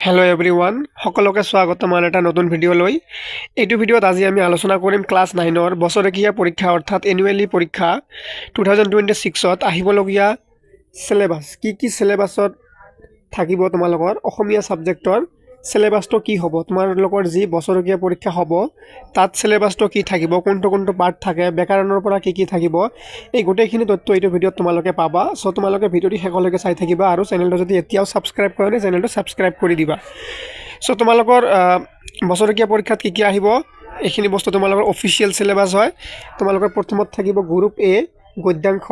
Hello' everyone, সকলোকে স্বাগতম এটা নতুন ভিডিঅ'লৈ। এইটো ভিডিঅ'ত আজি আমি আলোচনা কৰিম ক্লাছ 9ৰ বছৰেকীয়া পৰীক্ষা অৰ্থাৎ এনুৱেলি পৰীক্ষা 2026ত আহিবলগীয়া চিলেবাছ কি চিলেবাছত থাকিব। তোমালোকৰ অসমীয়া ছাবজেক্টৰ চিলেবাছটো কি হ'ব, তোমালোকৰ যি বছৰেকীয়া পৰীক্ষা হ'ব তাত চিলেবাছটো কি থাকিব, কোনটো পাৰ্ট থাকে, ব্যাকৰণৰ পৰা কি থাকিব, এই গোটেইখিনি তথ্য এইটো ভিডিঅ'ত তোমালোকে পাবা। চ' তোমালোকে ভিডিঅ'টি শেষলৈকে চাই থাকিবা আৰু চেনেলটো যদি এতিয়াও ছাবস্ক্ৰাইব কৰা নাই চেনেলটো ছাবস্ক্ৰাইব কৰি দিবা। চ' তোমালোকৰ বছৰেকীয়া পৰীক্ষাত কি আহিব এইখিনি বস্তু তোমালোকৰ অফিচিয়েল চিলেবাছ হয়। তোমালোকৰ প্ৰথমত থাকিব গ্ৰুপ এ গদ্যাংশ,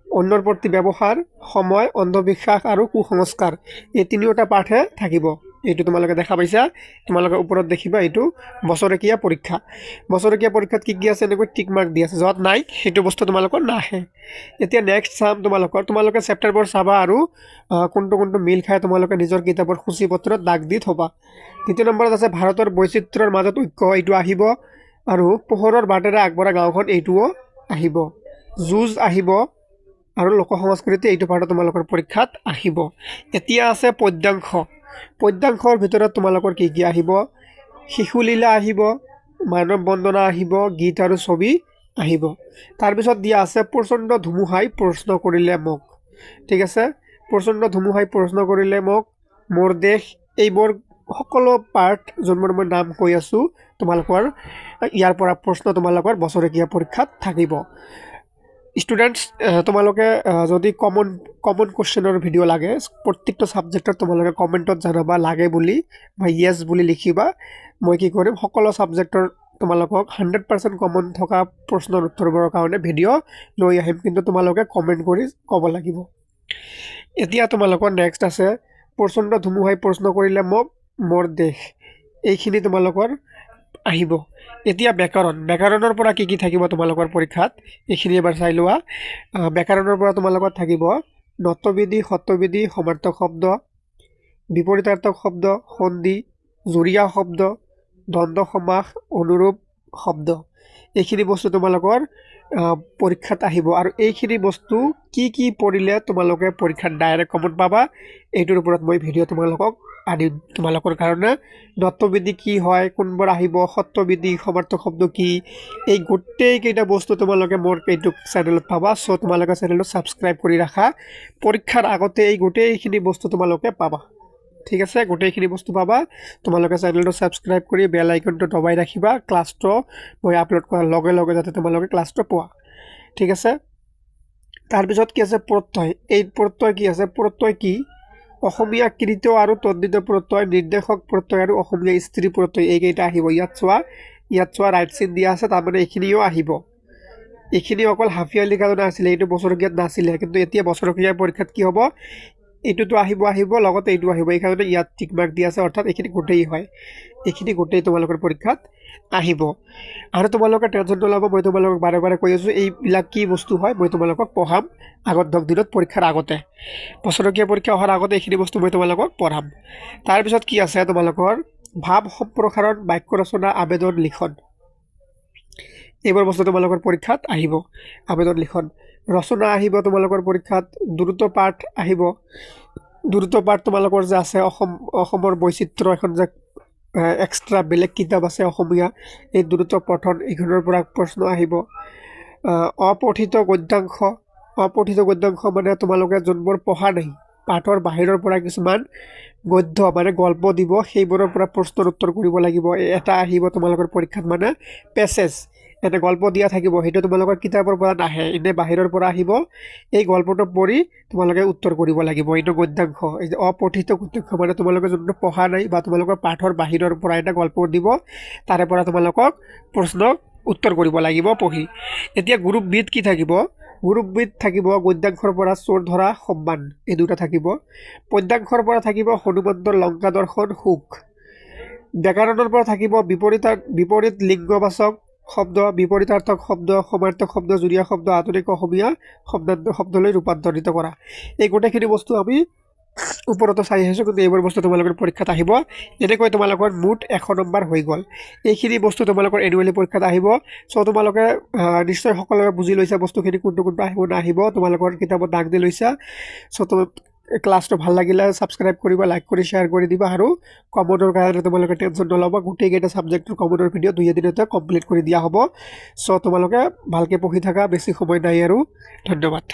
অন্যৰ প্ৰতি ব্যৱহাৰ, সময়, অন্ধবিশ্বাস আৰু কুসংস্কাৰ, এই তিনিওটা পাঠহে থাকিব। এইটো তোমালোকে দেখা পাইছা, তোমালোকে ওপৰত দেখিবা এইটো বছৰেকীয়া পৰীক্ষা। বছৰেকীয়া পৰীক্ষাত কি আছে এনেকৈ টিক মাৰ্ক দি আছে, য'ত নাই সেইটো বস্তু তোমালোকৰ নাহে। এতিয়া নেক্সট চাম তোমালোকে চেপ্টাৰবোৰ চাবা আৰু কোনটো মিল খাই তোমালোকে নিজৰ কিতাপৰ সূচীপত্ৰত দাগ দি থবা। দ্বিতীয় নম্বৰত আছে ভাৰতৰ বৈচিত্ৰ্যৰ মাজত ঐক্য, এইটো আহিব। আৰু পোহৰৰ বাটেৰে আগবঢ়া গাঁওখন, এইটোও আহিব। যুঁজ আহিব আৰু লোক সংস্কৃতি, এইটো পাৰ্ট তোমালোকৰ পৰীক্ষাত আহিব। এতিয়া আছে পদ্যাংশৰ ভিতৰত তোমালোকৰ কি আহিব, শিশুলীলা আহিব, মানৱ বন্দনা আহিব, গীত আৰু ছবি আহিব। তাৰপিছত দিয়া আছে প্ৰচণ্ড ধুমুহাই প্ৰশ্ন কৰিলে মোক, ঠিক আছে। প্ৰচণ্ড ধুমুহাই প্ৰশ্ন কৰিলে মোক, মোৰ দেশ, এইবোৰ সকলো পাৰ্ট যোনবোৰ মই নাম কৈ আছোঁ তোমালোকৰ ইয়াৰ পৰা প্ৰশ্ন তোমালোকৰ বছৰেকীয়া পৰীক্ষাত থাকিব। ষ্টুডেণ্টছ, তোমালোকে যদি কমন কুৱেশ্যনৰ ভিডিঅ' লাগে প্ৰত্যেকটো ছাবজেক্টত তোমালোকে কমেণ্টত জনাবা লাগে বুলি বা য়েছ বুলি লিখিবা। মই কি কৰিম, সকলো ছাবজেক্টৰ তোমালোকক 100% কমন থকা প্ৰশ্নৰ উত্তৰবোৰৰ কাৰণে ভিডিঅ' লৈ আহিম, কিন্তু তোমালোকে কমেণ্ট কৰি ক'ব লাগিব। এতিয়া তোমালোকৰ নেক্সট আছে প্ৰচণ্ড ধুমুহাই প্ৰশ্ন কৰিলে মোক, মোৰ দেশ, এইখিনি তোমালোকৰ আহিব। এতিয়া ব্যাকৰণৰ পৰা কি থাকিব তোমালোকৰ পৰীক্ষাত, এইখিনি এবাৰ চাই লোৱা। ব্যাকৰণৰ পৰা তোমালোকৰ থাকিব নতবিধি, সত্যবিধি, সমাৰ্থক শব্দ, বিপৰীতাৰ্থক শব্দ, সন্ধি, জুৰীয়া শব্দ, দ্বন্দ্ব সমাস, অনুৰূপ শব্দ, এইখিনি বস্তু তোমালোকৰ পৰীক্ষাত আহিব। আৰু এইখিনি বস্তু কি পঢ়িলে তোমালোকে পৰীক্ষাত ডাইৰেক্ট কমন পাবা, এইটোৰ ওপৰত মই ভিডিঅ' তোমালোকক আনিম তোমালোকৰ কাৰণে। নত্যবিধি কি হয়, কোনবোৰ আহিব, সত্যবিধি, সমাৰ্থক শব্দ কি, এই গোটেইকেইটা বস্তু তোমালোকে মোৰ এইটো চেনেলত পাবা। চ' তোমালোকে চেনেলটো ছাবস্ক্ৰাইব কৰি ৰাখা, পৰীক্ষাৰ আগতে এই গোটেইখিনি বস্তু তোমালোকে পাবা, ঠিক আছে। গোটেইখিনি বস্তু পাবা, তোমালোকে চেনেলটো ছাবস্ক্ৰাইব কৰি বেল আইকনটো দবাই ৰাখিবা, ক্লাছটো মই আপলোড কৰাৰ লগে লগে যাতে তোমালোকে ক্লাছটো পোৱা, ঠিক আছে। তাৰপিছত কি আছে প্ৰত্যয়, এই প্ৰত্যয় কি আছে, প্ৰত্যয় কি, অসমীয়া কৃত আৰু তদ্ধিত প্ৰত্যয়, নিৰ্দেশক প্ৰত্যয় আৰু অসমীয়া স্ত্ৰী প্ৰত্যয়, এইকেইটা আহিব। ইয়াত চোৱা ৰাইট চিন দিয়া আছে, তাৰমানে এইখিনিও আহিব। এইখিনি অকল হাফিয়া লিখা আছিলে, এইটো বছৰেকীয়াত নাছিলে, কিন্তু এতিয়া বছৰেকীয়া পৰীক্ষাত কি হ'ব, এইটোতো আহিব লগতে এইটো আহিব, এইকাৰণে ইয়াত টিক মাৰ্ক দিয়া আছে, অৰ্থাৎ এইখিনি গোটেই হয়, এইখিনি গোটেই তোমালোকৰ পৰীক্ষাত আহিব। আৰু তোমালোকে টেনশ্যন নল'ব, মই তোমালোকক বাৰে বাৰে কৈ আছোঁ এইবিলাক কি বস্তু হয় মই তোমালোকক পঢ়াম আগত 10 দিনত, পৰীক্ষাৰ আগতে, বছৰেকীয়া পৰীক্ষা অহাৰ আগতে এইখিনি বস্তু মই তোমালোকক পঢ়াম। তাৰপিছত কি আছে তোমালোকৰ ভাৱ সম্প্ৰসাৰণ, বাক্য ৰচনা, আবেদন লিখন, এইবোৰ বস্তু তোমালোকৰ পৰীক্ষাত আহিব। আবেদন লিখন, ৰচনা আহিব তোমালোকৰ পৰীক্ষাত, দ্ৰুত পাঠ আহিব। দ্ৰুত পাঠ তোমালোকৰ যে আছে অসমৰ বৈচিত্ৰ্য, এখন যে এক্সট্ৰা বেলেগ কিতাপ আছে অসমীয়া, এই দ্ৰুত পঠন, এইখনৰ পৰা প্ৰশ্ন আহিব। অপঠিত গদ্যাংশ মানে তোমালোকে যোনবোৰ পঢ়া নাই, পাঠৰ বাহিৰৰ পৰা কিছুমান গদ্য মানে গল্প দিব, সেইবোৰৰ পৰা প্ৰশ্নৰ উত্তৰ কৰিব লাগিব। এটা আহিব তোমালোকৰ পৰীক্ষাত মানে পেছেজ, এটা গল্প দিয়া থাকিব, সেইটো তোমালোকৰ কিতাপৰ পৰা নাহে, এনে বাহিৰৰ পৰা আহিব। এই গল্পটো পঢ়ি তোমালোকে উত্তৰ কৰিব লাগিব, এইটো গদ্যাংশ। এই যে অপঠিত গদ্যাংশ মানে তোমালোকে যোনটো পঢ়া নাই বা তোমালোকৰ পাঠৰ বাহিৰৰ পৰা এটা গল্প দিব, তাৰে পৰা তোমালোকক প্ৰশ্ন উত্তৰ কৰিব লাগিব পঢ়ি। এতিয়া গ্ৰুপ বিত কি থাকিব, গ্ৰুপ বিত থাকিব গদ্যাংশৰ পৰা চোৰ ধৰা, সম্মান, এই দুটা থাকিব। পদ্যাংশৰ পৰা থাকিব হনুমন্তৰ লংকা দৰ্শন, সুখ। ব্যাকৰণৰ পৰা থাকিব বিপৰীত লিংগবাচক শব্দ, বিপৰীতাৰ্থক শব্দ, সমাৰ্থক শব্দ, জুৰীয়া শব্দ, আধুনিক অসমীয়া শব্দলৈ ৰূপান্তৰিত কৰা, এই গোটেইখিনি বস্তু আমি ওপৰতো চাই আহিছোঁ, কিন্তু এইবোৰ বস্তু তোমালোকৰ পৰীক্ষাত আহিব। এনেকৈ তোমালোকৰ মুঠ 100 নম্বৰ হৈ গ'ল। এইখিনি বস্তু তোমালোকৰ এনুৱেলি পৰীক্ষাত আহিব। চ' তোমালোকে নিশ্চয় সকলোৱে বুজি লৈছা বস্তুখিনি কোনটো আহিব নাহিব, তোমালোকৰ কিতাপত দাগ দি লৈছা। চ' ক্লাছটো ভাল লাগিলে ছাবস্ক্ৰাইব কৰিবা, লাইক কৰি শ্বেয়াৰ কৰি দিবা আৰু কমনৰ কাৰণে তোমালোকে টেনশ্যন নল'বা। গোটেইকেইটা ছাবজেক্টৰ কমনৰ ভিডিঅ' 2 এদিনতে কমপ্লিট কৰি দিয়া হ'ব। চ' তোমালোকে ভালকৈ পঢ়ি থাকা, বেছি সময় নাই আৰু। ধন্যবাদ।